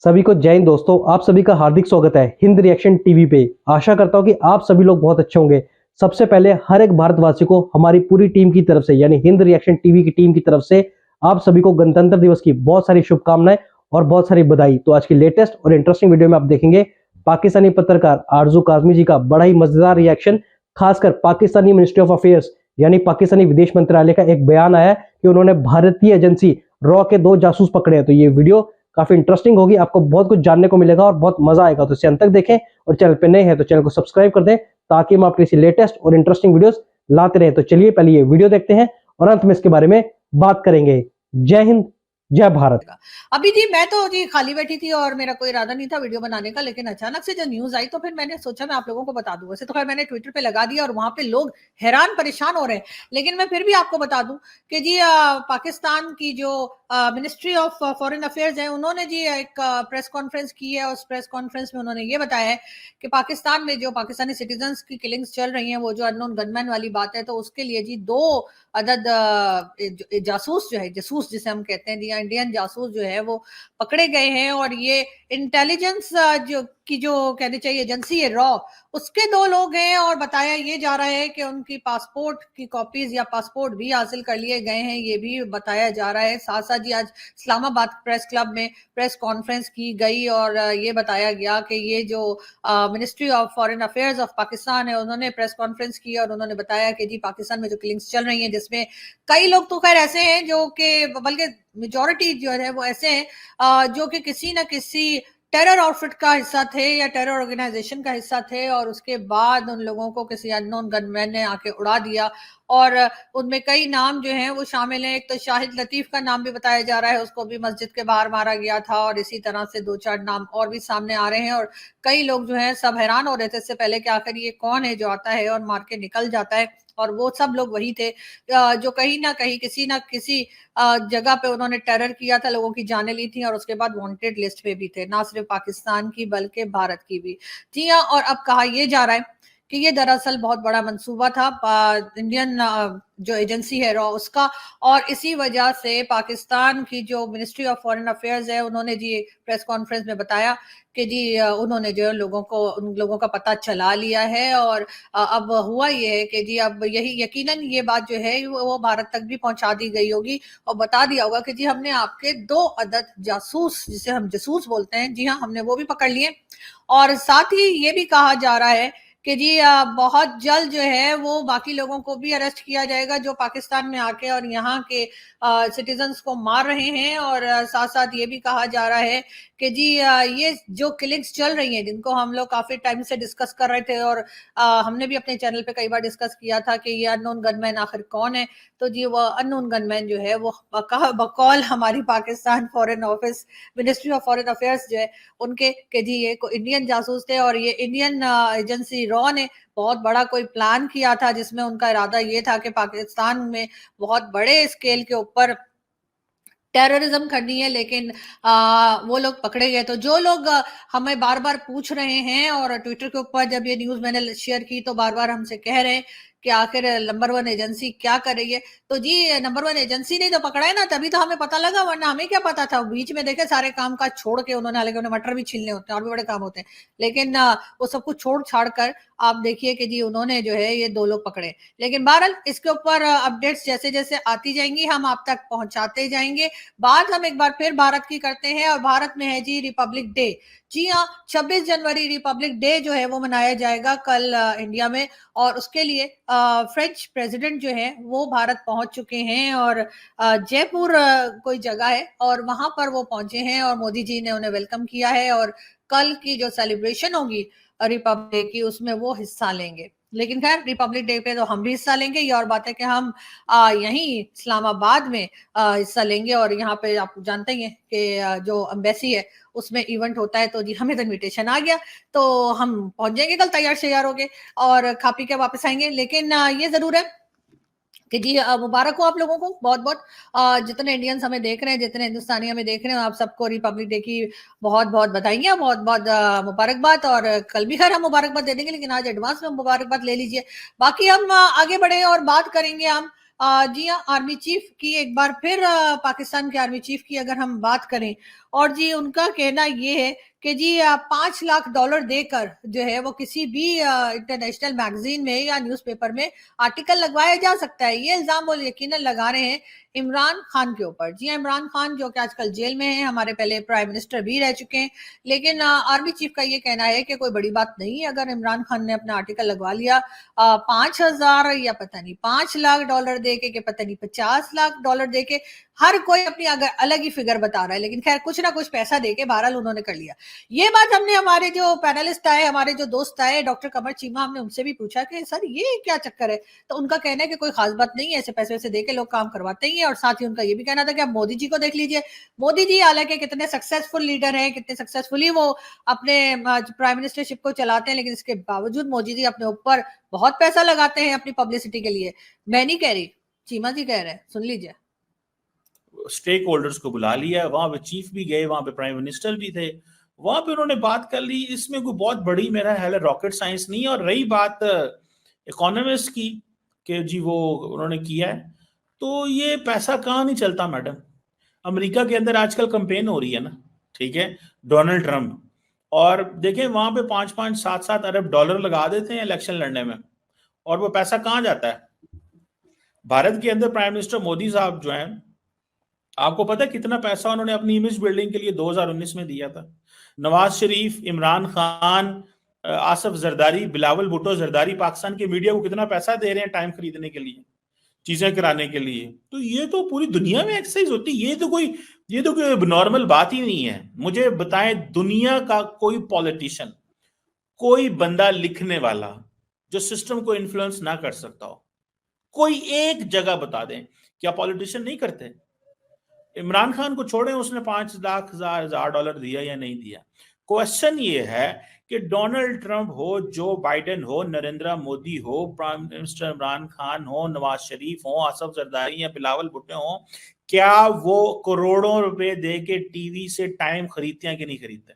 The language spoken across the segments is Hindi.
सभी को जय हिंद दोस्तों। आप सभी का हार्दिक स्वागत है हिंद रिएक्शन टीवी पे। आशा करता हूं कि आप सभी लोग बहुत अच्छे होंगे। सबसे पहले हर एक भारतवासी को हमारी पूरी टीम की तरफ से यानी हिंद रिएक्शन टीवी की टीम की तरफ से आप सभी को गणतंत्र दिवस की बहुत सारी शुभकामनाएं और बहुत सारी बधाई। तो आज की लेटेस्ट और इंटरेस्टिंग वीडियो में आप देखेंगे पाकिस्तानी पत्रकार आरजू काजमी जी का बड़ा ही मजेदार रिएक्शन। खासकर पाकिस्तानी मिनिस्ट्री ऑफ अफेयर्स यानी पाकिस्तानी विदेश मंत्रालय का एक बयान आया कि उन्होंने भारतीय एजेंसी रॉ के 2 जासूस पकड़े हैं। तो ये वीडियो काफी इंटरेस्टिंग होगी, आपको बहुत कुछ जानने को मिलेगा और बहुत मजा आएगा। तो इसे अंत तक देखें और चैनल पे नए हैं तो चैनल को सब्सक्राइब कर दें ताकि हम आपके लेटेस्ट और इंटरेस्टिंग वीडियोस लाते रहें। तो चलिए पहले ये वीडियो देखते हैं और अंत में इसके बारे में बात करेंगे। जय हिंद, जय भारत। अभी जी मैं तो जी खाली बैठी थी और मेरा कोई इरादा नहीं था वीडियो बनाने का, लेकिन अचानक से जो न्यूज आई तो फिर मैंने सोचा मैं आप लोगों को बता दूं। वैसे तो खैर मैंने ट्विटर पे लगा दिया और वहां पे लोग हैरान परेशान हो रहे हैं, लेकिन मैं फिर भी आपको बता दूं कि जी पाकिस्तान की जो मिनिस्ट्री ऑफ फॉरेन अफेयर्स है उन्होंने जी एक प्रेस कॉन्फ्रेंस की है। उस प्रेस कॉन्फ्रेंस में उन्होंने ये बताया है कि पाकिस्तान में जो पाकिस्तानी सिटीजन्स की किलिंग्स चल रही हैं, वो जो अननोन गनमैन वाली बात है, तो उसके लिए जी 2 अदद जासूस जो है, जासूस जिसे हम कहते हैं, इंडियन जासूस जो है वो पकड़े गए हैं। और ये इंटेलिजेंस जो कहनी चाहिए एजेंसी है रॉ, उसके 2 लोग हैं। और बताया ये जा रहा है कि उनकी पासपोर्ट की कॉपीज या पासपोर्ट भी हासिल कर लिए गए हैं, ये भी बताया जा रहा है। साथ साथ जी आज इस्लामाबाद प्रेस क्लब में प्रेस कॉन्फ्रेंस की गई और ये बताया गया कि ये जो ministry of foreign affairs of Pakistan है उन्होंने प्रेस कॉन्फ्रेंस की और उन्होंने बताया कि जी पाकिस्तान में जो किलिंग्स चल रही हैं, जिसमें कई लोग तो खैर ऐसे हैं जो कि, बल्कि मेजोरिटी जो है वो ऐसे हैं जो कि किसी ना किसी टेरर आउटफिट का हिस्सा थे या टेरर ऑर्गेनाइजेशन का हिस्सा थे, और उसके बाद उन लोगों को किसी अननोन गनमैन ने आके उड़ा दिया। और उनमें कई नाम जो हैं वो शामिल हैं। एक तो शाहिद लतीफ का नाम भी बताया जा रहा है, उसको भी मस्जिद के बाहर मारा गया था, और इसी तरह से 2-4 नाम और भी सामने आ रहे हैं। और कई लोग जो हैं सब हैरान हो रहे थे इससे पहले कि आखिर ये कौन है जो आता है और मार के निकल जाता है। और वो सब लोग वही थे जो कहीं ना किसी जगह पे उन्होंने टेरर किया था, लोगों की जानें ली थी और उसके बाद वांटेड लिस्ट पे भी थे, ना सिर्फ पाकिस्तान की बल्कि भारत की भी। जी हाँ, और अब कहा यह जा रहा है कि ये दरअसल बहुत बड़ा मंसूबा था इंडियन जो एजेंसी है रॉ उसका। और इसी वजह से पाकिस्तान की जो मिनिस्ट्री ऑफ फॉरेन अफेयर्स है उन्होंने जी प्रेस कॉन्फ्रेंस में बताया कि जी उन्होंने जो उन लोगों का पता चला लिया है। और अब हुआ ये है कि जी अब यही यकीनन ये बात जो है वो भारत तक भी पहुंचा दी गई होगी और बता दिया होगा कि जी हमने आपके 2 अदद जासूस, जिसे हम जासूस बोलते हैं, जी हाँ हमने वो भी पकड़ लिए। और साथ ही ये भी कहा जा रहा है कि जी बहुत जल्द जो है वो बाकी लोगों को भी अरेस्ट किया जाएगा जो पाकिस्तान में आके और यहाँ के सिटीजन्स को मार रहे हैं। और साथ साथ ये भी कहा जा रहा है कि जी ये जो किलिंग्स चल रही हैं, जिनको हम लोग काफी टाइम से डिस्कस कर रहे थे और हमने भी अपने चैनल पे कई बार डिस्कस किया था कि ये अननोन गनमैन आखिर कौन है। तो जी वो अननोन गनमैन जो है वो बकौल हमारी Pakistan foreign office ministry of foreign affairs जो है उनके के जी ये इंडियन जासूस थे। और ये इंडियन एजेंसी रॉ ने बहुत बड़ा कोई प्लान किया था जिसमें उनका इरादा ये था कि पाकिस्तान में बहुत बड़े स्केल के ऊपर टेररिज्म करनी है। लेकिन वो लोग पकड़े गए। तो जो लोग हमें बार बार पूछ रहे हैं और ट्विटर के ऊपर जब ये न्यूज मैंने शेयर की तो बार बार हमसे कह रहे हैं कि आखिर नंबर 1 एजेंसी क्या कर रही है, तो जी नंबर 1 एजेंसी ने तो पकड़ा है ना, तभी तो हमें पता लगा, वरना हमें क्या पता था। बीच में देखे सारे काम काज छोड़ के उन्होंने, हालांकि उन्हें मटर भी छीलने होते हैं और भी बड़े काम होते हैं, लेकिन वो सब कुछ छोड़ छाड़ कर आप देखिए कि जी उन्होंने जो है ये 2 लोग पकड़े। लेकिन बहरहाल इसके ऊपर अपडेट्स जैसे जैसे आती जाएंगी हम आप तक पहुंचाते जाएंगे। बात हम एक बार फिर भारत की करते हैं और भारत में है जी रिपब्लिक डे। जी हाँ, 26 जनवरी रिपब्लिक डे जो है वो मनाया जाएगा कल इंडिया में। और उसके लिए फ्रेंच प्रेसिडेंट जो है वो भारत पहुंच चुके हैं और जयपुर कोई जगह है और वहां पर वो पहुंचे हैं और मोदी जी ने उन्हें वेलकम किया है। और कल की जो सेलिब्रेशन होगी रिपब्लिक की उसमें वो हिस्सा लेंगे। लेकिन खैर रिपब्लिक डे पे तो हम भी हिस्सा लेंगे। ये और बात है कि हम यहीं इस्लामाबाद में हिस्सा लेंगे और यहाँ पे आप जानते ही हैं कि जो एम्बेसी है उसमें इवेंट होता है। तो जी हमें तो इनविटेशन आ गया, तो हम पहुंच जाएंगे कल तैयार श्यार होके और खा पी के वापस आएंगे। लेकिन ये जरूर है कि जी मुबारक हो आप लोगों को बहुत बहुत, जितने इंडियंस हमें देख रहे हैं, जितने हिंदुस्तानी हमें देख रहे हैं, आप सबको रिपब्लिक डे की बहुत बहुत बधाइयां, बहुत बहुत मुबारकबाद। और कल भी खैर हम मुबारकबाद दे देंगे, लेकिन आज एडवांस में मुबारकबाद ले लीजिए। बाकी हम आगे बढ़े और बात करेंगे हम जी हाँ आर्मी चीफ की। एक बार फिर पाकिस्तान के आर्मी चीफ की अगर हम बात करें और जी उनका कहना ये है कि जी $5 लाख देकर जो है वो किसी भी इंटरनेशनल मैगजीन में या न्यूज़पेपर में आर्टिकल लगवाया जा सकता है। ये इल्जाम वो यकीनन लगा रहे हैं इमरान खान के ऊपर। जी हाँ, इमरान खान जो कि आजकल जेल में है, हमारे पहले प्राइम मिनिस्टर भी रह चुके हैं, लेकिन आर्मी चीफ का ये कहना है कि कोई बड़ी बात नहीं है अगर इमरान खान ने अपना आर्टिकल लगवा लिया 5,000 या पता नहीं $5 लाख दे के पता नहीं $50 लाख दे के, हर कोई अपनी अलग ही फिगर बता रहा है, लेकिन खैर कुछ ना कुछ पैसा दे के बहरहाल उन्होंने कर लिया। ये बात हमने हमारे जो पैनलिस्ट आए, हमारे जो दोस्त आए, डॉक्टर कमर चीमा, हमने उनसे भी पूछा कि सर ये क्या चक्कर है, तो उनका कहना है कि कोई खास बात नहीं है, ऐसे पैसे वैसे दे के लोग काम करवाते ही हैं। और साथ ही उनका ये भी कहना था कि आप मोदी जी को देख लीजिए, मोदी जी हालांकि कितने सक्सेसफुल लीडर हैं, कितने सक्सेसफुली वो अपने प्राइम मिनिस्टरशिप को चलाते हैं, लेकिन इसके बावजूद मोदी जी अपने ऊपर बहुत पैसा लगाते हैं अपनी पब्लिसिटी के लिए। मैं नहीं कह रही, चीमा जी कह रहे हैं, सुन लीजिए। स्टेक होल्डर्स को बुला लिया, वहां पे चीफ भी गए, वहां पे प्राइम मिनिस्टर भी थे, वहां पे उन्होंने बात कर ली। इसमें कोई बहुत बड़ी मेरा ख्याल है रॉकेट साइंस नहीं है। और रही बात इकोनॉमिस्ट की कि जी वो उन्होंने किया है, तो ये पैसा कहाँ नहीं चलता मैडम। अमेरिका के अंदर आजकल कंपेन हो रही है ना, ठीक है, डोनाल्ड ट्रंप, और देखें वहां पे 5-5, 7-7 अरब डॉलर लगा देते हैं इलेक्शन लड़ने में, और वो पैसा कहाँ जाता है। भारत के अंदर प्राइम मिनिस्टर मोदी साहब जो हैं, आपको पता है कितना पैसा उन्होंने अपनी इमेज बिल्डिंग के लिए 2019 में दिया था। नवाज शरीफ, इमरान खान, आसिफ जरदारी, बिलावल भुट्टो जरदारी पाकिस्तान के मीडिया को कितना पैसा दे रहे हैं टाइम खरीदने के लिए, चीजें कराने के लिए। तो ये तो पूरी दुनिया में एक्सरसाइज होती है, ये तो कोई नॉर्मल बात ही नहीं है। मुझे बताएं दुनिया का कोई पॉलिटिशियन, कोई बंदा लिखने वाला जो सिस्टम को इन्फ्लुएंस ना कर सकता हो, कोई एक जगह बता दें। क्या पॉलिटिशियन नहीं करते? इमरान खान को छोड़ें, उसने 5 लाख हजार डॉलर दिया या नहीं दिया। क्वेश्चन ये है कि डोनाल्ड ट्रंप हो, जो बाइडेन हो, नरेंद्र मोदी हो, प्राइम मिनिस्टर इमरान खान हो, नवाज शरीफ हो, आसिफ जरदारी या बिलावल भुट्टो हो, क्या वो करोड़ों रुपए दे के टीवी से टाइम खरीदते हैं कि नहीं खरीदते?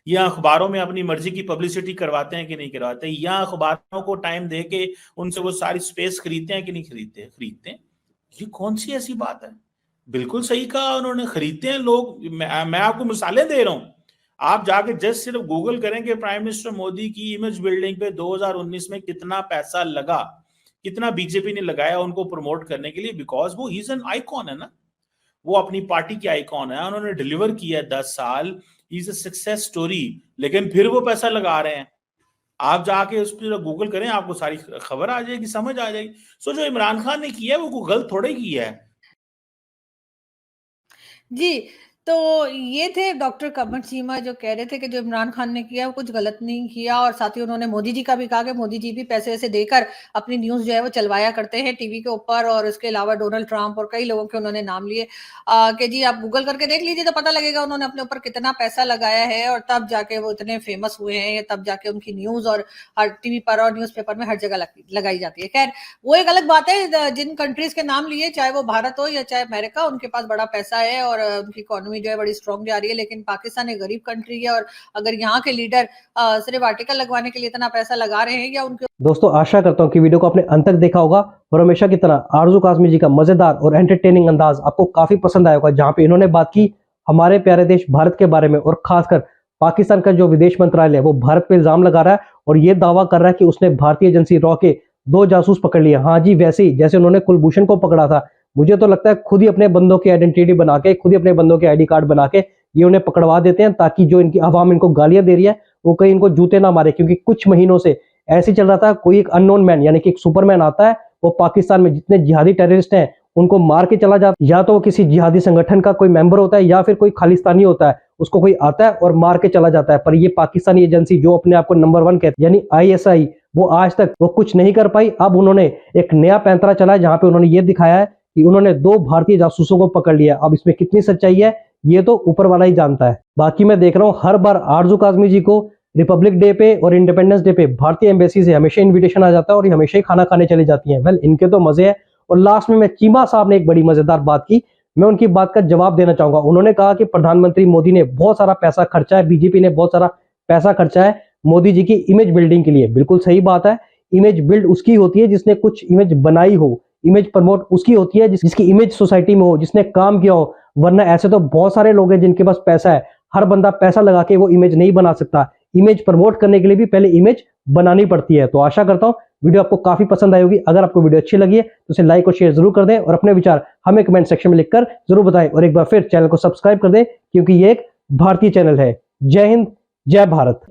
या अखबारों में अपनी मर्जी की पब्लिसिटी करवाते हैं कि नहीं करवाते? या अखबारों को टाइम दे के उनसे वो सारी स्पेस खरीदते हैं कि नहीं खरीदते? खरीदते हैं। ये कौन सी ऐसी बात है? बिल्कुल सही कहा उन्होंने, खरीदते हैं लोग। मैं आपको मिसालें दे रहा हूं, आप जाके जस्ट सिर्फ गूगल करेंगे प्राइम मिनिस्टर मोदी की इमेज बिल्डिंग पे 2019 में कितना पैसा लगा, कितना बीजेपी ने लगाया उनको प्रमोट करने के लिए, बिकॉज वो ही इज एन आइकॉन है ना, वो अपनी पार्टी के आइकॉन है, उन्होंने डिलीवर किया 10 साल, इज अ सक्सेस स्टोरी, लेकिन फिर वो पैसा लगा रहे हैं। आप जाके उस पर गूगल करें, आपको सारी खबर आ जाएगी, समझ आ जाएगी। सो जो इमरान खान ने किया है वो गलत थोड़े किया है। जी, तो ये थे डॉक्टर कमर चीमा जो कह रहे थे कि जो इमरान खान ने किया वो कुछ गलत नहीं किया, और साथ ही उन्होंने मोदी जी का भी कहा कि मोदी जी भी पैसे वैसे देकर अपनी न्यूज़ जो है वो चलवाया करते हैं टीवी के ऊपर, और इसके अलावा डोनाल्ड ट्रंप और कई लोगों के उन्होंने नाम लिए कि जी आप गूगल करके देख लीजिए तो पता लगेगा उन्होंने अपने ऊपर कितना पैसा लगाया है, और तब जाके वो इतने फेमस हुए हैं, तब जाके उनकी न्यूज़ और हर टीवी पर और न्यूज़पेपर में हर जगह लगाई जाती है। खैर वो एक अलग बात है, जिन कंट्रीज के नाम लिए, चाहे वो भारत हो या चाहे अमेरिका, उनके पास बड़ा पैसा है और उनकी इकोनॉमी जो है बड़ी स्ट्रांग जा रही है, लेकिन पाकिस्तान एक गरीब कंट्री है, और अगर यहाँ के लीडर सिर्फ आर्टिकल लगवाने के लिए इतना पैसा लगा रहे हैं या उनके। दोस्तों आशा करता हूं कि वीडियो को आपने अंत तक देखा होगा और हमेशा की तरह आरजू काज़मी जी का मजेदार और एंटरटेनिंग अंदाज आपको काफी पसंद आया होगा, जहां पे इन्होंने बात की हमारे प्यारे देश भारत के बारे में, और खासकर पाकिस्तान का जो विदेश मंत्रालय है वो भारत पे इल्जाम लगा रहा है और ये दावा कर रहा है कि उसने भारतीय एजेंसी रॉ के 2 जासूस पकड़ लिए। हाँ जी, वैसे ही जैसे उन्होंने कुलभूषण को पकड़ा था। मुझे तो लगता है खुद ही अपने बंदों की आइडेंटिटी बना के, खुद ही अपने बंदों के आईडी कार्ड बना के ये उन्हें पकड़वा देते हैं, ताकि जो इनकी आवाम इनको गालियां दे रही है वो कहीं इनको जूते ना मारे। क्योंकि कुछ महीनों से ऐसे चल रहा था, कोई एक अननोन मैन यानी कि एक सुपरमैन आता है, वो पाकिस्तान में जितने जिहादी टेररिस्ट हैं उनको मार के चला जाता है। या तो वो किसी जिहादी संगठन का कोई मेंबर होता है या फिर कोई खालिस्तानी होता है, उसको कोई आता है और मार के चला जाता है। पर ये पाकिस्तानी एजेंसी जो अपने आप को नंबर 1 कहती है यानी ISI, वो आज तक वो कुछ नहीं कर पाई। अब उन्होंने एक नया पैंतरा चला है जहां पे उन्होंने ये दिखाया है कि उन्होंने 2 भारतीय जासूसों को पकड़ लिया। अब इसमें कितनी सच्चाई है ये तो ऊपर वाला ही जानता है। बाकी मैं देख रहा हूं हर बार आरजू काज़मी जी को रिपब्लिक डे पे और इंडिपेंडेंस डे पे भारतीय एम्बेसी से हमेशा इन्विटेशन आ जाता है और ये हमेशा ही खाना खाने चली जाती हैं। वेल, इनके तो मजे है। और लास्ट में मैं चीमा साहब ने एक बड़ी मजेदार बात की, मैं उनकी बात का जवाब देना चाहूंगा। उन्होंने कहा कि प्रधानमंत्री मोदी ने बहुत सारा पैसा खर्चा है, बीजेपी ने बहुत सारा पैसा खर्चा है मोदी जी की इमेज बिल्डिंग के लिए। बिल्कुल सही बात है, इमेज बिल्ड उसकी होती है जिसने कुछ इमेज बनाई हो, इमेज प्रमोट उसकी होती है जिसकी इमेज सोसाइटी में हो, जिसने काम किया हो। वरना ऐसे तो बहुत सारे लोग हैं जिनके पास पैसा है, हर बंदा पैसा लगा के वो इमेज नहीं बना सकता। इमेज प्रमोट करने के लिए भी पहले इमेज बनानी पड़ती है। तो आशा करता हूं वीडियो आपको काफी पसंद आई होगी। अगर आपको वीडियो अच्छी लगी है तो इसे लाइक और शेयर जरूर कर दें और अपने विचार हमें कमेंट सेक्शन में लिखकर जरूर बताएं और एक बार फिर चैनल को सब्सक्राइब कर दें क्योंकि ये एक भारतीय चैनल है। जय हिंद, जय भारत।